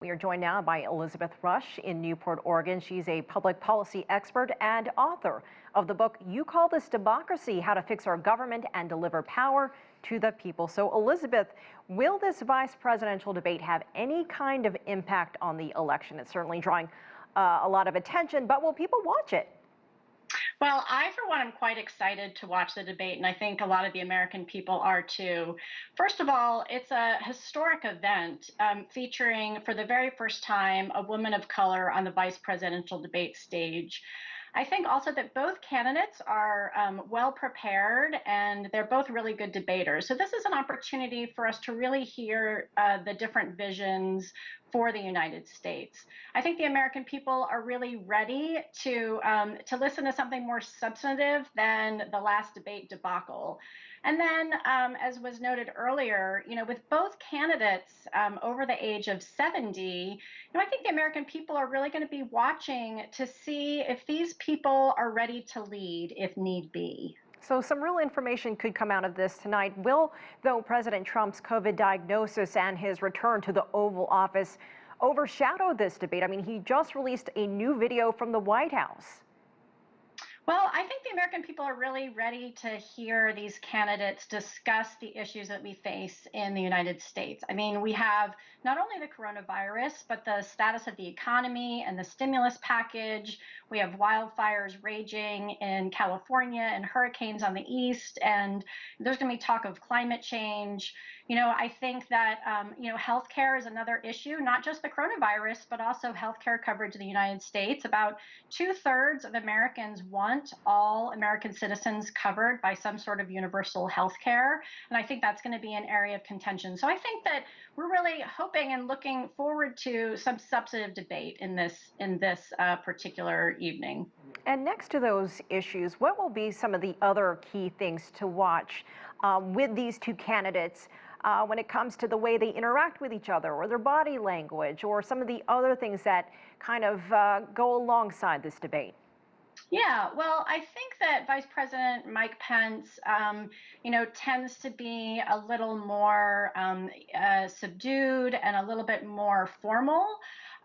We are joined now by Elizabeth Rusch in Newport, Oregon. She's a public policy expert and author of the book, You Call This Democracy? How to Fix Our Government and Deliver Power to the People. So, Elizabeth, will this vice presidential debate have any kind of impact on the election? It's certainly drawing a lot of attention, but will people watch it? Well, I, for one, am quite excited to watch the debate, and I think a lot of the American people are too. First of all, it's a historic event featuring, for the very first time, a woman of color on the vice presidential debate stage. I think also that both candidates are well prepared and they're both really good debaters. So, this is an opportunity for us to really hear the different visions for the United States. I think the American people are really ready to listen to something more substantive than the last debate debacle. And then, as was noted earlier, with both candidates over the age of 70, I think the American people are really going to be watching to see if these people are ready to lead if need be. So some real information could come out of this tonight. Will, though, President Trump's COVID diagnosis and his return to the Oval Office overshadow this debate? I mean, he just released a new video from the White House. Well, I think the American people are really ready to hear these candidates discuss the issues that we face in the United States. I mean, we have not only the coronavirus, but the status of the economy and the stimulus package. We have wildfires raging in California and hurricanes on the east, and there's going to be talk of climate change. I think that, healthcare is another issue, not just the coronavirus, but also healthcare coverage in the United States. About 2/3 of Americans want all American citizens covered by some sort of universal health care. And I think that's going to be an area of contention. So I think that we're really hoping and looking forward to some substantive debate in this particular evening. And next to those issues, what will be some of the other key things to watch with these two candidates when it comes to the way they interact with each other or their body language or some of the other things that kind of go alongside this debate? Yeah, well, I think that Vice President Mike Pence, tends to be a little more subdued and a little bit more formal.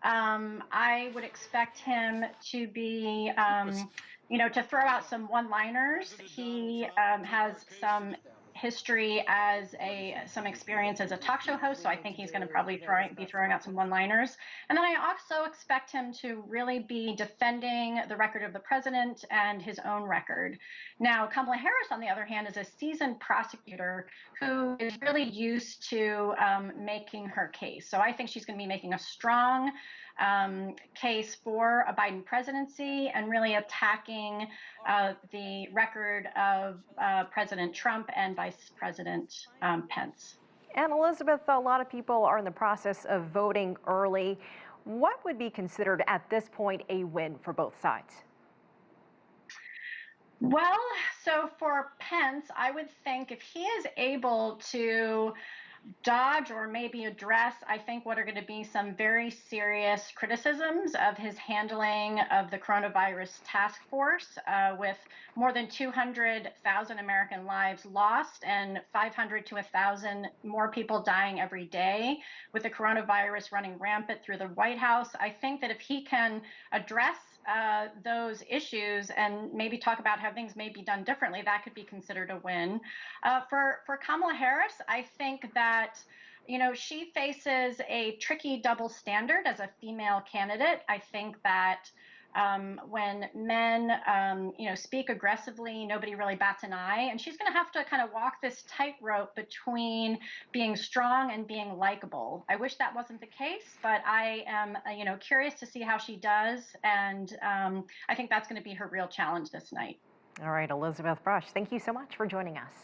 I would expect him to be, to throw out some one-liners. He has some history as some experience as a talk show host, so I think he's going to probably be throwing out some one-liners. And then I also expect him to really be defending the record of the president and his own record. Now, Kamala Harris, on the other hand, is a seasoned prosecutor who is really used to making her case. So I think she's going to be making a strong case for a Biden presidency and really attacking the record of President Trump and Vice President Pence. And Elizabeth, a lot of people are in the process of voting early. What would be considered at this point a win for both sides? Well, so for Pence, I would think if he is able to dodge or maybe address, I think, what are going to be some very serious criticisms of his handling of the coronavirus task force, with more than 200,000 American lives lost and 500 to 1,000 more people dying every day, with the coronavirus running rampant through the White House. I think that if he can address those issues and maybe talk about how things may be done differently, that could be considered a win. For Kamala Harris, I think that she faces a tricky double standard as a female candidate. I think that when men, speak aggressively, nobody really bats an eye. And she's going to have to kind of walk this tightrope between being strong and being likable. I wish that wasn't the case, but I am, curious to see how she does. And I think that's going to be her real challenge this night. All right, Elizabeth Rusch, thank you so much for joining us.